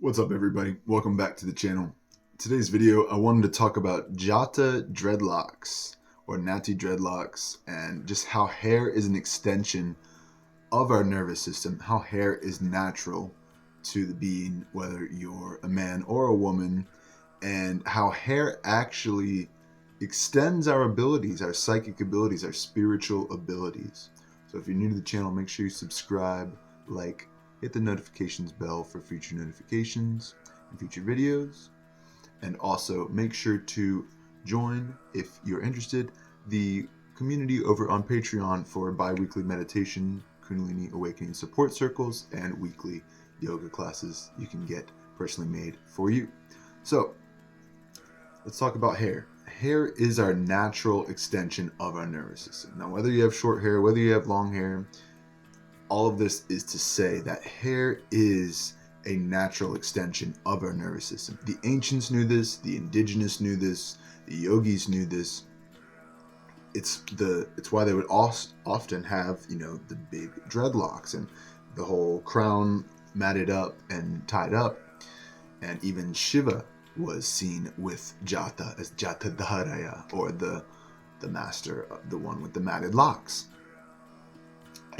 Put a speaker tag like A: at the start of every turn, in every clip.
A: What's up, everybody? Welcome back to the channel. Today's video, I wanted to talk about Jata Dreadlocks or Natty Dreadlocks and just how hair is an extension of our nervous system, how hair is natural to the being, whether you're a man or a woman, and how hair actually extends our abilities, our psychic abilities, our spiritual abilities. So if you're new to the channel, make sure you subscribe, like, hit the notifications bell for future notifications and future videos. And also make sure to join, if you're interested, the community over on Patreon for bi-weekly meditation, kundalini awakening support circles, and weekly yoga classes you can get personally made for you. So let's talk about hair. Hair is our natural extension of our nervous system. Now, whether you have short hair, whether you have long hair, all of this is to say that hair is a natural extension of our nervous system. The ancients knew this, the indigenous knew this, the yogis knew this. It's why they would often have, the big dreadlocks and the whole crown matted up and tied up. And even Shiva was seen with Jata as Jata Dharaya, or the master, the one with the matted locks.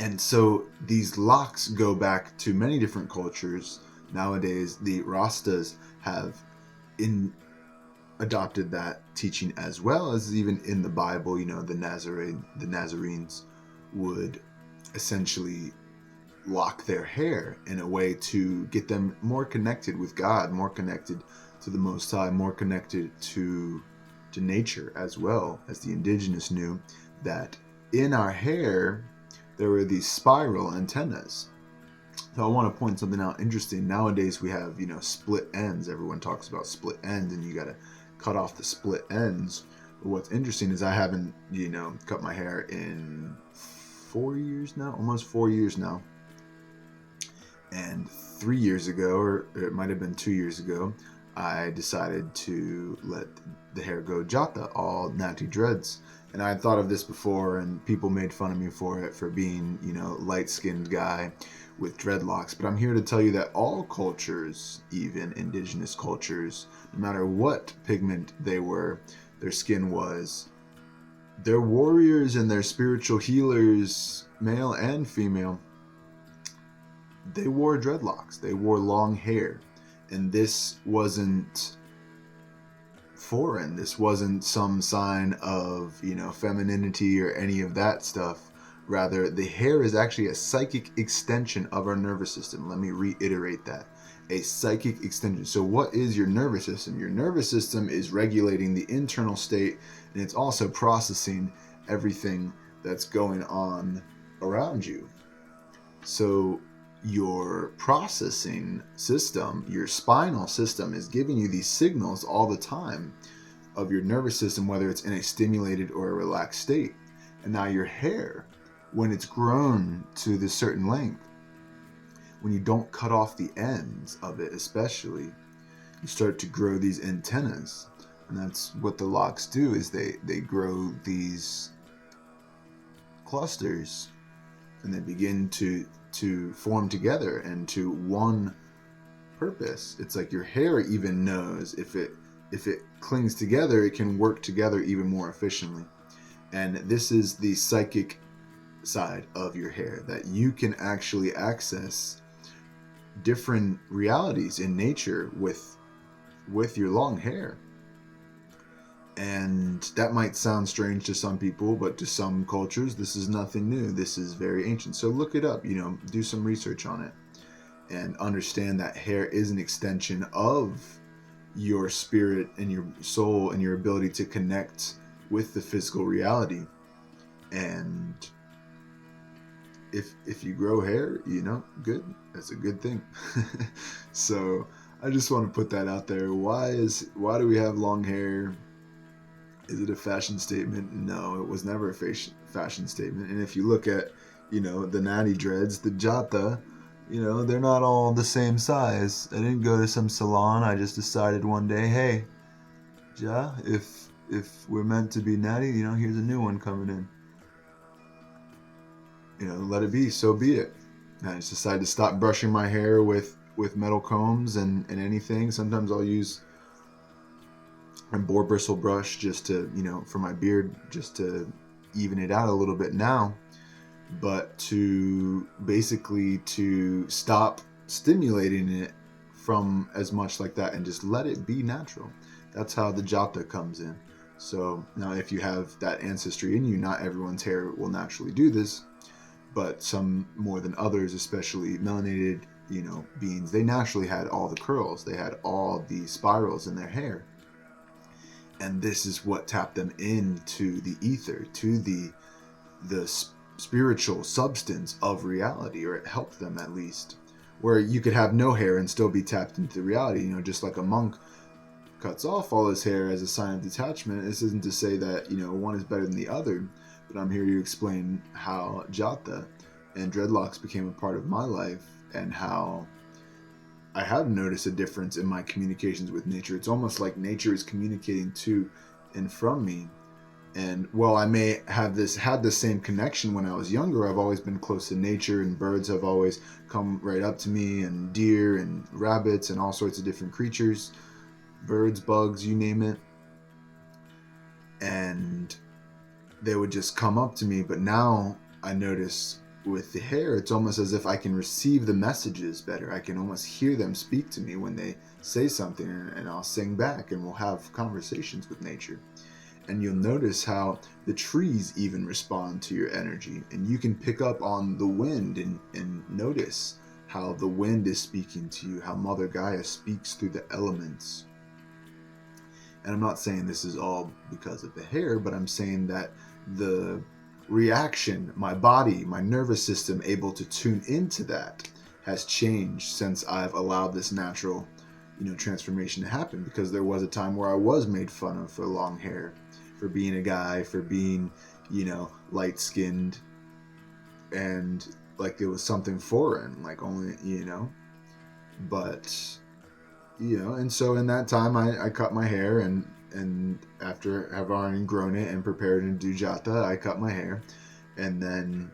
A: And so these locks go back to many different cultures. Nowadays, the Rastas have adopted that teaching, as well as even in the Bible. The Nazarenes would essentially lock their hair in a way to get them more connected with God, more connected to the Most High, more connected to nature, as well as the indigenous knew that in our hair there were these spiral antennas. So I want to point something out interesting. Nowadays we have, split ends. Everyone talks about split ends, and you got to cut off the split ends. But what's interesting is I haven't, cut my hair in 4 years now, almost 4 years now. And 3 years ago, or it might have been 2 years ago, I decided to let the hair go Jata, all natty dreads. And I had thought of this before, and people made fun of me for it, for being, light-skinned guy with dreadlocks. But I'm here to tell you that all cultures, even indigenous cultures, no matter what pigment they were, their skin was, their warriors and their spiritual healers, male and female, they wore dreadlocks. They wore long hair. And this wasn't foreign. This wasn't some sign of, femininity or any of that stuff. Rather, the hair is actually a psychic extension of our nervous system. Let me reiterate that. A psychic extension. So what is your nervous system? Your nervous system is regulating the internal state, and it's also processing everything that's going on around you. So your processing system, your spinal system, is giving you these signals all the time of your nervous system, whether it's in a stimulated or a relaxed state. And now your hair, when it's grown to this certain length, when you don't cut off the ends of it especially, you start to grow these antennas. And that's what the locks do, is they grow these clusters, and they begin to form together into one purpose. It's like your hair even knows if it clings together, it can work together even more efficiently. And this is the psychic side of your hair, that you can actually access different realities in nature with your long hair. And that might sound strange to some people, but to some cultures, this is nothing new. This is very ancient. So look it up, do some research on it, and understand that hair is an extension of your spirit and your soul and your ability to connect with the physical reality. And if you grow hair, good. That's a good thing. So I just want to put that out there. Why do we have long hair? Is it a fashion statement? No, it was never a fashion statement. And if you look at, the natty dreads, the Jata, they're not all the same size. I didn't go to some salon. I just decided one day, hey, Ja, if we're meant to be natty, here's a new one coming in. Let it be, so be it. And I just decided to stop brushing my hair with with metal combs and anything. Sometimes I'll use a boar bristle brush just to, for my beard, just to even it out a little bit now. But to basically to stop stimulating it from as much like that and just let it be natural. That's how the jata comes in. So now if you have that ancestry in you, not everyone's hair will naturally do this, but some more than others, especially melanated, beings, they naturally had all the curls, they had all the spirals in their hair. And this is what tapped them into the ether, to the spiritual substance of reality, or it helped them at least. Where you could have no hair and still be tapped into the reality, just like a monk cuts off all his hair as a sign of detachment. This isn't to say that, one is better than the other, but I'm here to explain how Jata and dreadlocks became a part of my life and how I have noticed a difference in my communications with nature. It's almost like nature is communicating to and from me. And while I may have had the same connection when I was younger, I've always been close to nature, and birds have always come right up to me, and deer and rabbits and all sorts of different creatures, birds, bugs, you name it. And they would just come up to me. But now I notice with the hair, it's almost as if I can receive the messages better. I can almost hear them speak to me when they say something, and I'll sing back, and we'll have conversations with nature. And you'll notice how the trees even respond to your energy. And you can pick up on the wind and notice how the wind is speaking to you, how Mother Gaia speaks through the elements. And I'm not saying this is all because of the hair, but I'm saying that the reaction, my body, my nervous system able to tune into that has changed since I've allowed this natural, transformation to happen. Because there was a time where I was made fun of for long hair, for being a guy, for being, light-skinned, and like it was something foreign, like only, but, and so in that time I cut my hair, and after having grown it and prepared to do jata, I cut my hair, and then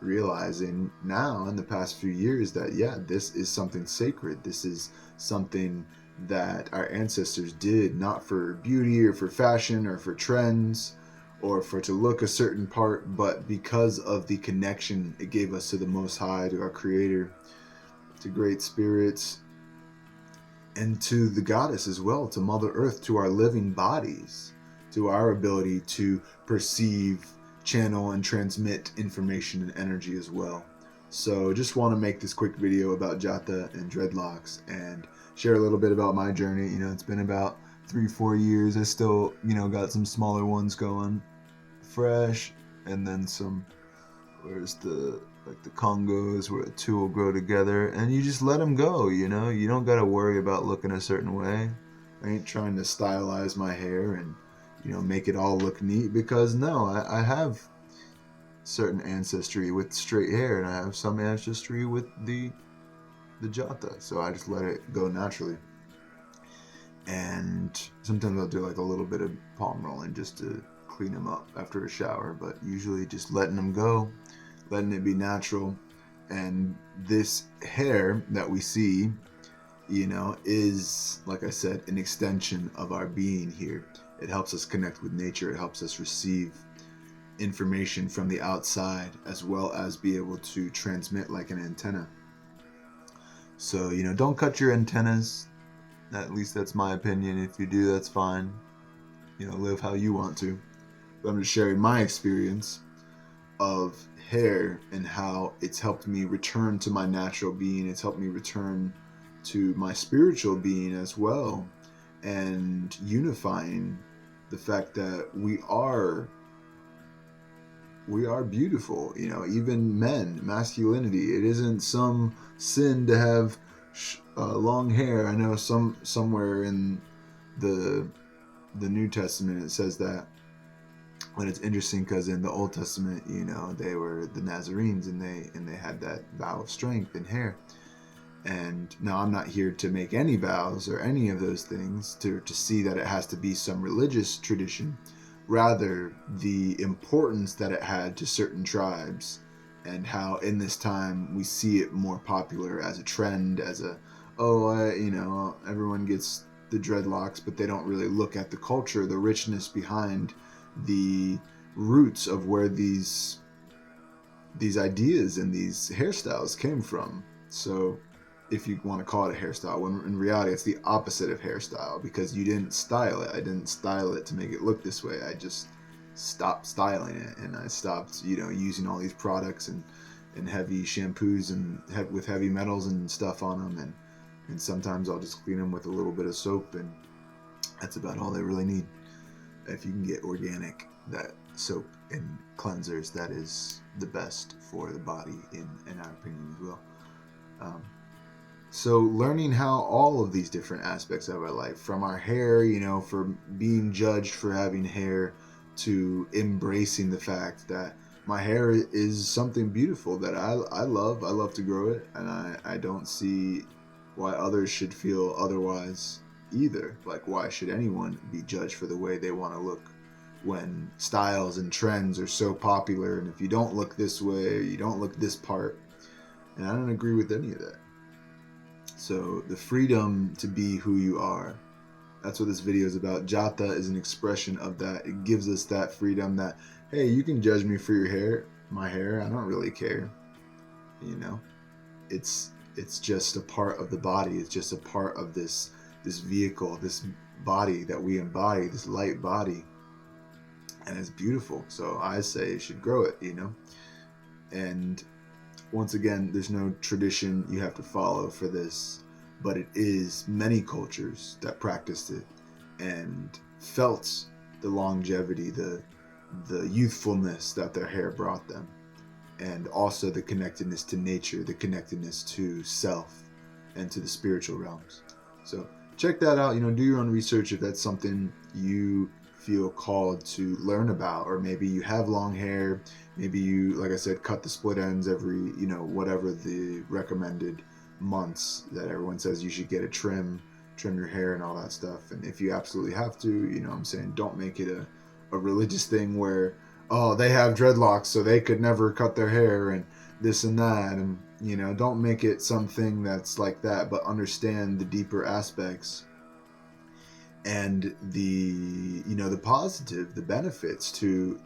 A: realizing now in the past few years that, this is something sacred. This is something that our ancestors did, not for beauty or for fashion or for trends or for to look a certain part, but because of the connection it gave us to the Most High, to our Creator, to great spirits, and to the goddess as well, to Mother Earth, to our living bodies, to our ability to perceive, channel, and transmit information and energy as well. So just want to make this quick video about Jata and dreadlocks and share a little bit about my journey. It's been about 3-4 years. I still, got some smaller ones going fresh, and then some, where's the Congos where the two will grow together, and you just let them go. You don't got to worry about looking a certain way. I ain't trying to stylize my hair and make it all look neat, because no, I have certain ancestry with straight hair, and I have some ancestry with the jata, so I just let it go naturally. And sometimes I'll do like a little bit of palm rolling just to clean them up after a shower, but usually just letting them go, letting it be natural. And this hair that we see, is, like I said, an extension of our being here. It helps us connect with nature. It helps us receive information from the outside, as well as be able to transmit like an antenna. So, don't cut your antennas. At least that's my opinion. If you do, that's fine. Live how you want to. But I'm just sharing my experience of hair and how it's helped me return to my natural being. It's helped me return to my spiritual being as well, and unifying the fact that we are beautiful. Even men, masculinity, it isn't some sin to have long hair. I know somewhere in the New Testament it says that. But it's interesting because in the Old Testament, they were the Nazarenes, and they had that vow of strength in hair. And now I'm not here to make any vows or any of those things to see that it has to be some religious tradition. Rather, the importance that it had to certain tribes, and how in this time we see it more popular as a trend, as a everyone gets the dreadlocks, but they don't really look at the culture, the richness behind the roots of where these ideas and these hairstyles came from. So if you want to call it a hairstyle, when in reality it's the opposite of hairstyle, because you didn't style it. I didn't style it to make it look this way. I just stopped styling it, and I stopped, using all these products and heavy shampoos and with heavy metals and stuff on them, and sometimes I'll just clean them with a little bit of soap, and that's about all they really need. If you can get organic, that soap and cleansers, that is the best for the body in our opinion as well. So learning how all of these different aspects of our life, from our hair, for being judged for having hair, to embracing the fact that my hair is something beautiful that I love to grow it, and I don't see why others should feel otherwise either. Like, why should anyone be judged for the way they want to look when styles and trends are so popular, and if you don't look this way, or you don't look this part, and I don't agree with any of that. So the freedom to be who you are, that's what this video is about. Jata is an expression of that. It gives us that freedom that, hey, you can judge me for your hair, my hair, I don't really care. It's just a part of the body. It's just a part of this vehicle, this body that we embody, this light body, and it's beautiful. So I say you should grow it, and once again, there's no tradition you have to follow for this, but it is many cultures that practiced it and felt the longevity, the youthfulness that their hair brought them, and also the connectedness to nature, the connectedness to self and to the spiritual realms. So check that out. Do your own research if that's something you feel called to learn about, or maybe you have long hair, maybe you, like I said, cut the split ends every, whatever the recommended months that everyone says you should get a trim your hair and all that stuff. And if you absolutely have to, I'm saying, don't make it a religious thing where, oh, they have dreadlocks so they could never cut their hair and this and that, and don't make it something that's like that, but understand the deeper aspects and the positive, the benefits to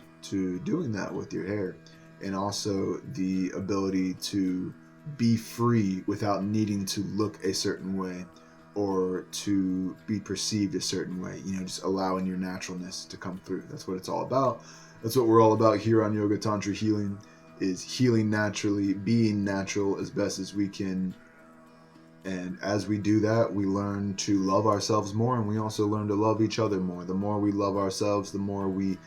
A: doing that with your hair, and also the ability to be free without needing to look a certain way or to be perceived a certain way. Just allowing your naturalness to come through. That's what it's all about. That's what we're all about here on Yoga Tantra Healing, is healing naturally, being natural as best as we can. And as we do that, we learn to love ourselves more, and we also learn to love each other more. The more we love ourselves, the more we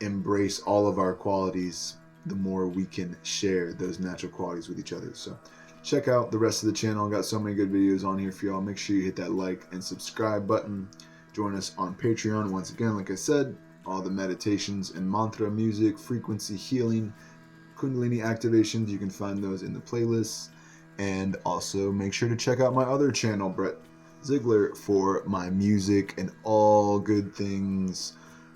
A: embrace all of our qualities, the more we can share those natural qualities with each other. So check out the rest of the channel. I've got so many good videos on here for y'all. Make sure you hit that like and subscribe button. Join us on Patreon. Once again, like I said, all the meditations and mantra music, frequency healing, kundalini activations, you can find those in the playlists. And also make sure to check out my other channel, Brett Ziegler, for my music and all good things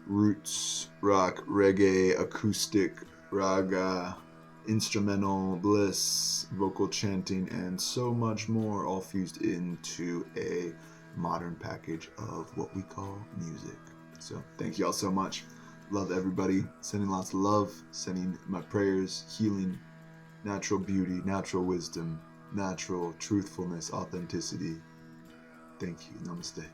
A: roots, rock, reggae, acoustic, raga, instrumental, bliss, vocal chanting, and so much more, all fused into a modern package of what we call music. So thank you all so much. Love everybody. Sending lots of love, sending my prayers, healing, natural beauty, natural wisdom, natural truthfulness, authenticity. Thank you. Namaste.